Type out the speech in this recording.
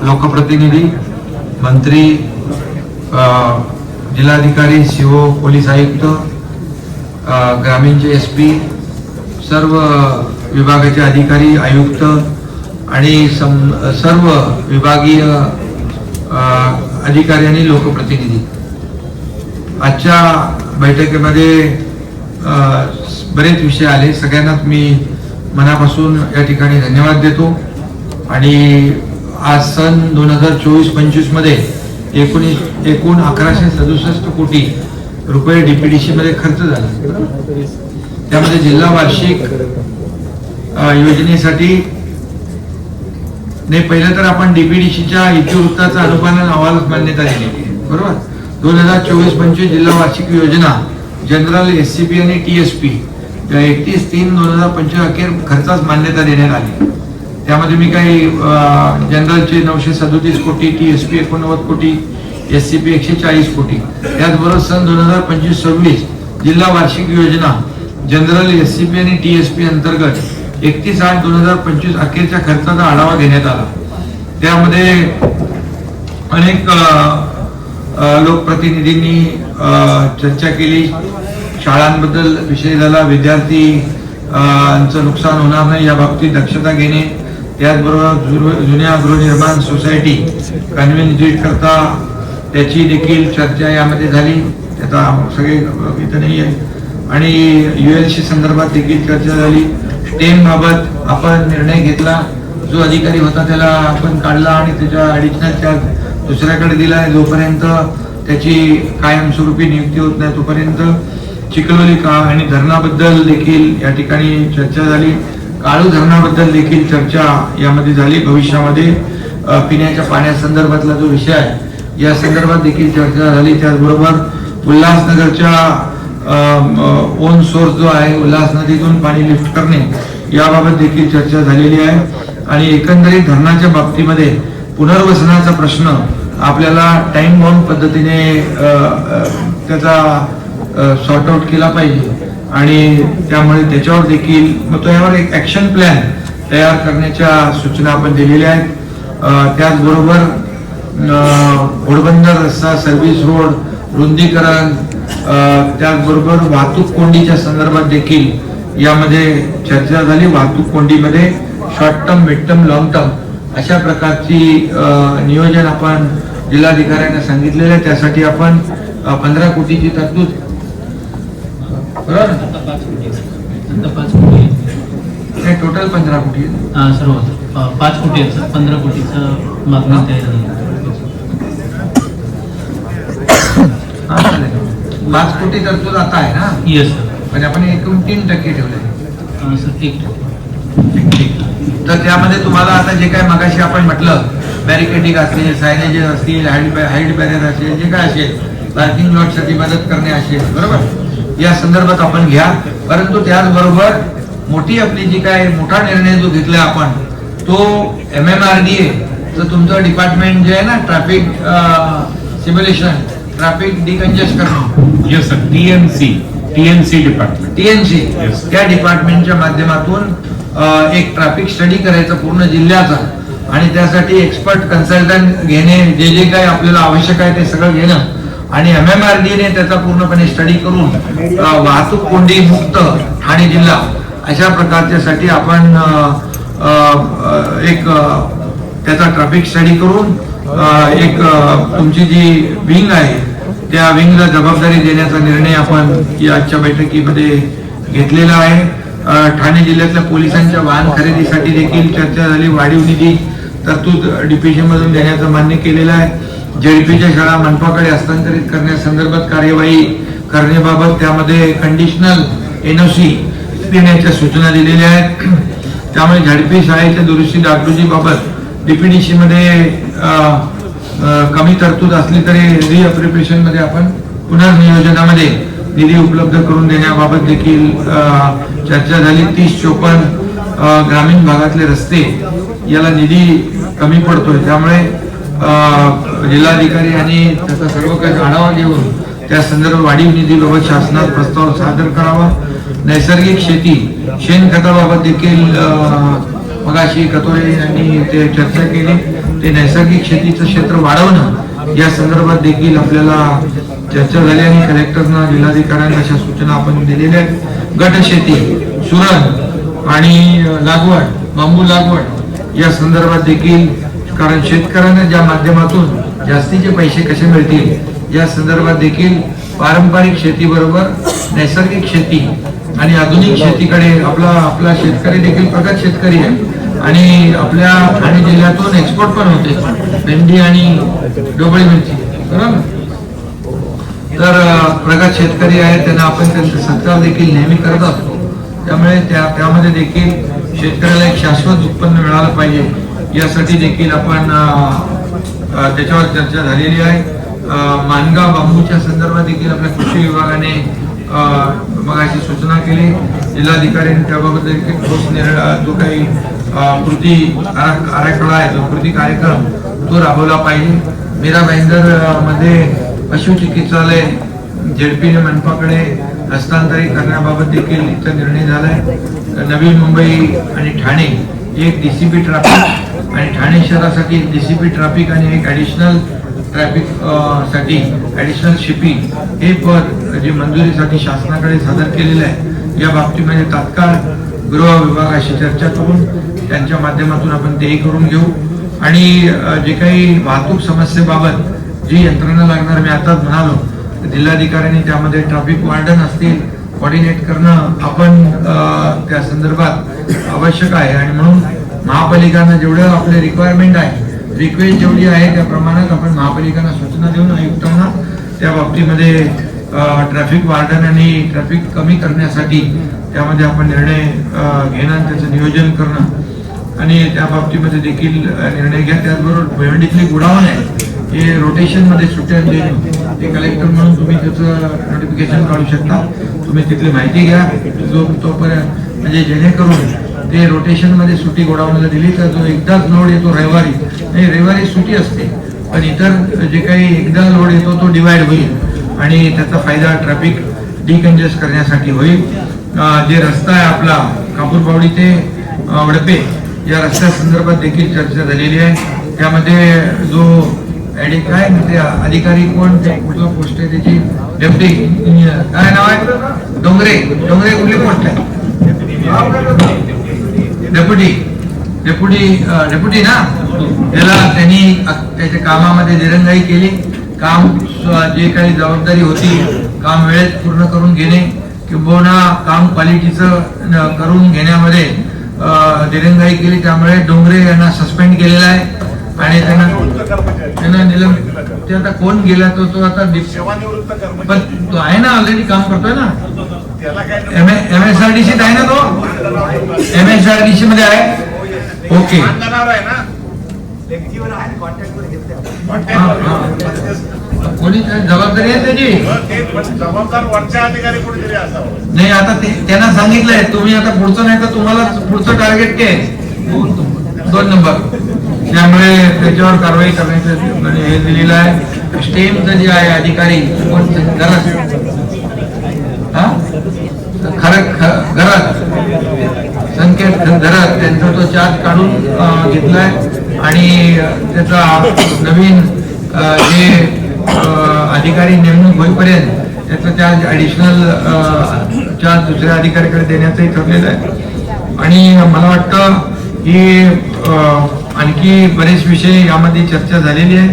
लोकप्रतिनिधी, मंत्री, जिल्हाधिकारी, सीओ, पोलीस आयुक्त, ग्रामीणचे SP, सर्व विभागाचे अधिकारी, आयुक्त आणि सर्व विभागीय अधिकारी आणि लोकप्रतिनिधी, आजच्या बैठकीमध्ये बरेच विषय आले. सगळ्यांनाच मी मनापासून या ठिकाणी धन्यवाद देतो. आणि आज सन 2024-25 मध्ये एकूण 1167 कोटी रुपये DPDC मध्ये खर्च झाला. त्यामध्ये जिल्हा वार्षिक योजनेसाठी पहिलं तर आपण DPDCच्या इतिवृत्ताचा अनुपालन अहवालास मान्यता दिली, बरोबर. 2024-25 जिल्हा वार्षिक योजना जनरल SCP आणि TSP 31/3/2025 अखेर खर्चास मान्यता देण्यात आली. त्यामध्ये मी काही जनरलचे 937 कोटी, TSP 89 कोटी, SCP 140 कोटी, त्याचबरोबर सन 2025-26 जिल्हा वार्षिक योजना जनरल SCP आणि TSP अंतर्गत 31/8/2025 अखेरच्या खर्चाचा आढावा घेण्यात आला. त्यामध्ये अनेक लोकप्रतिनिधींनी चर्चा केली. शाळांबद्दल विषय झाला, विद्यार्थ्यांचं नुकसान होणार नाही या बाबतीत दक्षता घेणे, त्याचबरोबर जुन्या गृहनिर्माण सोसायटी कन्व्हिन्स करता त्याची देखील चर्चा यामध्ये झाली. त्याचा सगळे इथं नाही आहे. आणि ULC संदर्भात देखील चर्चा झाली. स्टेम बाबत आपण निर्णय घेतला. जो अधिकारी होता त्याला आपण काढला आणि त्याच्या ॲडिशनल चार्ज दुसऱ्याकडे दिला. जोपर्यंत त्याची कायमस्वरूपी नियुक्ती होत नाही तोपर्यंत चिखलोली का आणि धरणाबद्दल देखील या ठिकाणी चर्चा झाली. काळू धरणाबद्दल देखील चर्चा यामध्ये झाली. भविष्यामध्ये पिण्याच्या पाण्यासंदर्भातला जो विषय आहे या संदर्भात देखील चर्चा झाली. त्याचबरोबर उल्हासनगरच्या ओन सोर्स जो आहे, उल्हास नदीतून पाणी लिफ्ट करणे याबाबत देखील चर्चा झालेली आहे. आणि एकंदरीत धरणाच्या बाबतीमध्ये पुनर्वसनाचा प्रश्न आपल्याला टाइम बाउंड पद्धतीने त्याचा सॉर्ट आउट केला पाहिजे आणि त्यामुळे त्याच्यावर देखील यावर एक ऍक्शन प्लॅन तयार करण्याच्या सूचना आपण दिलेल्या आहेत. त्याचबरोबर घोडबंदर रस्ता, सर्व्हिस रोड, रुंदीकरण, त्याचबरोबर वाहतूक कोंडीच्या संदर्भात देखील यामध्ये चर्चा झाली. वाहतूक कोंडीमध्ये short term, mid term, long term अशा प्रकारची नियोजन आपण जिल्हाधिकाऱ्यांना सांगितलेलं आहे. त्यासाठी आपण 15 कोटीची तरतूद, बरोबर, टोटल 15 कोटी सर्व 5 कोटी 15 कोटीचं मागणी तयार झाली. 5 कोटी तरतूद आता आहे ना? Yes sir. म्हणजे आपण एकूण 3% ठेवले सर. 1%. तर त्यामध्ये तुम्हाला आता जे काय मगाशी आपण म्हटलं, बॅरिकेडिंग असतील, सायनेजेस असतील, हाईट बॅरियर असेल, जे काय असेल, पार्किंग लॉटसाठी मदत करणे असेल, बरोबर, या संदर्भात आपण घ्या. परंतु त्याचबरोबर मोठी आपली जी काय मोठा निर्णय जो घेतलाय आपण तो MMRDA चं तुमचं डिपार्टमेंट जे आहे ना, ट्रॅफिक सिम्युलेशन, ट्रॅफिक डिकंजेस्ट करणं, yes sir, TNC department, TNC त्या डिपार्टमेंटच्या माध्यमातून एक ट्रॅफिक स्टडी करायचा पूर्ण जिल्ह्याचा आणि त्यासाठी एक्सपर्ट कन्सल्टंट घेणे, जे जे काही आपल्याला आवश्यक आहे ते सगळं घेणं आणि MMRDA ने त्याचा पूर्णपणे स्टडी करून वाहतूक कोंडी मुक्त ठाणे जिल्हा अशा प्रकारच्यासाठी आपण एक त्याचा ट्रॅफिक स्टडी करून एक तुमची जी विंग आहे त्या विंगला जबाबदारी देण्याचा निर्णय आपण या आजच्या बैठकीमध्ये घेतलेला आहे. ठाणे जिल्ह्यातल्या पोलिसांच्या वाहन खरेदीसाठी देखील चर्चा झाली. वाढीव निधी तरतूद DPC मधून देण्याचं मान्य केलेलं आहे. JDPच्या शाळा मनपाकडे हस्तांतरित करण्यासंदर्भात कार्यवाही करण्याबाबत त्यामध्ये कंडिशनल NOC देण्याच्या सूचना दिलेल्या आहेत. त्यामुळे ZP शाळेच्या दुरुस्ती डागडुजी बाबत DPDC मध्ये कमी तरतूद असली तरी रिअप्रोप्रिएशन मध्ये आपण पुनर्नियोजनामध्ये निधी उपलब्ध करून देण्याबाबत देखील चर्चा झाली. 30-54 ग्रामीण भागातले रस्ते याला निधी कमी पडतोय, त्यामुळे जिल्हाधिकारी आणि त्याचा सर्व काही आढावा घेऊन त्या संदर्भात वाढीव निधीबाबत शासनात प्रस्ताव सादर करावा. नैसर्गिक शेती, शेणखताबाबत देखील मगाशी कतोरे यांनी ते चर्चा केली. ते नैसर्गिक शेतीचं क्षेत्र वाढवणं या संदर्भात देखील आपल्याला चर्चा झाली आणि कलेक्टरना जिल्हाधिकाऱ्यांना अशा सूचना आपण दिलेल्या आहेत. गट शेती, सुरण आणि लागवड, बांबू लागवड या संदर्भात देखील, कारण शेतकऱ्यांना ज्या माध्यमातून जास्तीचे पैसे कसे मिळतील या संदर्भात देखील पारंपरिक शेतीबरोबर नैसर्गिक शेती आणि आधुनिक शेतीकडे आपला शेतकरी देखील प्रगत शेतकरी आहे आणि आपल्या ठाणे जिल्ह्यातून एक्सपोर्ट पण होते भेंडी आणि डोबळी मिरची, बरोबर. तर प्रगत शेतकरी आहेत, त्यांना आपण त्यांचा सत्कार देखील नेहमी करत असतो. त्यामुळे त्यामध्ये देखील शेतकऱ्याला एक शाश्वत उत्पन्न मिळालं पाहिजे यासाठी देखील आपण त्याच्यावर चर्चा झालेली आहे. मानगाव बांबूच्या संदर्भात देखील आपल्या कृषी विभागाने मगाशी सूचना केली. जिल्हाधिकाऱ्यांनी त्याबाबत देखील ठोस निर्णय, जो काही कृती आराखडा आहे, जो कृती कार्यक्रम तो राबवला पाहिजे. मीरा भाईंदर मध्ये पशु चिकित्सालय झेडपीने मनपाकडे हस्तांतरित करण्याबाबत देखील इथं निर्णय झालाय. नवी मुंबई आणि ठाणे एक डीसीपी ट्रॅफिक आणि ठाणे शहरासाठी एक डीसीपी ट्रॅफिक आणि एक ऍडिशनल ट्रॅफिक साठी ऍडिशनल शिपी हे पद जे मंजुरीसाठी शासनाकडे सादर केलेलं आहे, या बाबतीमध्ये तात्काळ गृह विभागाशी चर्चा करून त्यांच्या माध्यमातून आपण तेही करून घेऊ. आणि जे काही वाहतूक समस्येबाबत जी यंत्रणा लागणार, मी आताच म्हणालो, जिल्हाधिकाऱ्यांनी त्यामध्ये ट्रॅफिक वार्डन असतील कोऑर्डिनेट करणं आपण त्या संदर्भात आवश्यक आहे. आणि म्हणून महापालिकांना जेवढं आपले रिक्वायरमेंट आहे, रिक्वेस्ट जेवढी आहे त्या प्रमाणात आपण महापालिकांना सूचना देऊन आयुक्तांना त्या बाबतीमध्ये ट्रॅफिक वार्डन आणि ट्रॅफिक कमी करण्यासाठी त्यामध्ये आपण निर्णय घेणं, त्याचं नियोजन करणं आणि त्या बाबतीमध्ये देखील निर्णय घ्या. त्याचबरोबर भिवंडीतली गोडाऊन आहे, हे रोटेशन मध्ये सुट्ट्या देणं, ते कलेक्टर म्हणून तुम्ही त्याचं नोटिफिकेशन काढू शकता. तुम्ही तिथली माहिती घ्या तोपर्यंत, म्हणजे जेणेकरून ते रोटेशन मध्ये सुट्टी गोडाऊनला दिली तर जो एकदाच लोड येतो रविवारी, नाही रविवारी सुट्टी असते, पण इतर जे काही एकदा लोड येतो तो डिवाइड होईल आणि त्याचा फायदा ट्रॅफिक डिकंजेस्ट करण्यासाठी होईल. जे रस्ता आहे आपला कापूरबावडी ते वडपे या रस्त्या संदर्भात देखील चर्चा झालेली आहे. त्यामध्ये जो काय ते अधिकारी कोण, कुठला पोस्ट आहे त्याची, डेप्टी इंजिनियर काय नाव आहे, डोंगरे कुठली पोस्ट आहे, डेप्युटी ना. त्याला त्यांनी त्याच्या कामामध्ये दिरंगाई केली. काम जे काही जबाबदारी होती काम वेळेत पूर्ण करून घेणे किंबहुना काम क्वालिटीचं करून घेण्यामध्ये दिरंगाई केली. त्यामुळे डोंगरे यांना सस्पेंड केलेला आहे आणि त्यांना दिलं. ते आता कोण गेला तो आता पण तो आहे ना, ऑलरेडी काम करतोय ना, MSRDC आहे ना, तो MSRDC मध्ये आहे. ओके, कोणी जबाबदारी आहे त्याची, जबाबदार वरच्या अधिकारी कोणीतरी असावं. नाही आता त्यांना सांगितलंय तुम्ही आता पुढचं नाही तर तुम्हाला पुढचं टार्गेट काय 2 नंबर. त्यामुळे त्याच्यावर कारवाई करण्याचं म्हणजे हे दिलेलं आहे. स्टेमचं जे आहे अधिकारी कोण, घरात संकेत घरात त्यांचा तो चार्ज काढून घेतलाय आणि त्याचा नवीन जे अधिकारी नेमणूक होईपर्यंत त्याचा चार्ज ऍडिशनल चार्ज दुसऱ्या अधिकाऱ्याकडे देण्याचंही ठरलेलं आहे. आणि मला वाटतं की आणखी बरेच विषय यामध्ये चर्चा झालेली आहे.